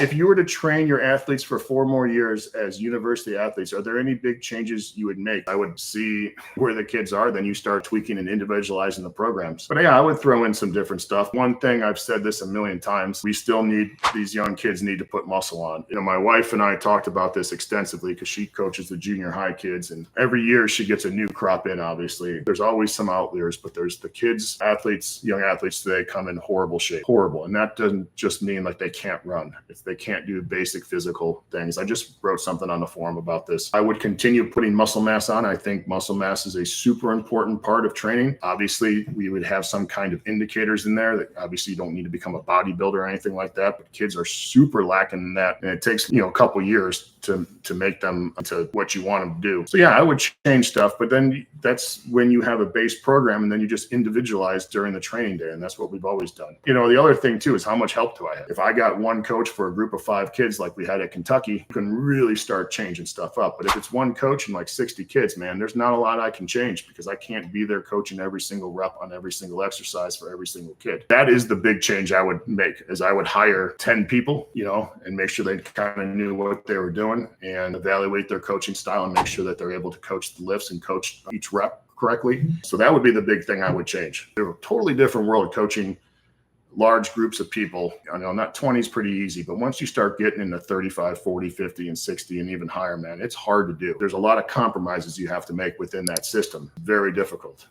If you were to train your athletes for 4 more years as university athletes, are there any big changes you would make? I would see where the kids are, then you start tweaking and individualizing the programs. But yeah, I would throw in some different stuff. One thing, I've said this a million times, we still need, these young kids need to put muscle on. You know, my wife and I talked about this extensively because she coaches the junior high kids, and every year she gets a new crop in, obviously. There's always some outliers, but there's the kids, athletes, young athletes today come in horrible shape. Horrible. And that doesn't just mean like they can't run. If they can't do basic physical things. I just wrote something on the forum about this. I would continue putting muscle mass on. I think muscle mass is a super important part of training. Obviously, we would have some kind of indicators in there that obviously you don't need to become a bodybuilder or anything like that, but kids are super lacking in that. And it takes, a couple years to make them to what you want them to do. So yeah, I would change stuff, but then that's when you have a base program and then you just individualize during the training day. And that's what we've always done. The other thing too is how much help do I have? If I got one coach for a group of 5 kids like we had at Kentucky, you can really start changing stuff up. But if it's one coach and like 60 kids, man, there's not a lot I can change because I can't be there coaching every single rep on every single exercise for every single kid. That is the big change I would make, is I would hire 10 people, and make sure they kind of knew what they were doing and evaluate their coaching style and make sure that they're able to coach the lifts and coach each rep correctly. So that would be the big thing I would change. They're a totally different world coaching large groups of people. Not 20 is pretty easy, but once you start getting into 35, 40, 50, and 60 and even higher, man, it's hard to do. There's a lot of compromises you have to make within that system. Very difficult.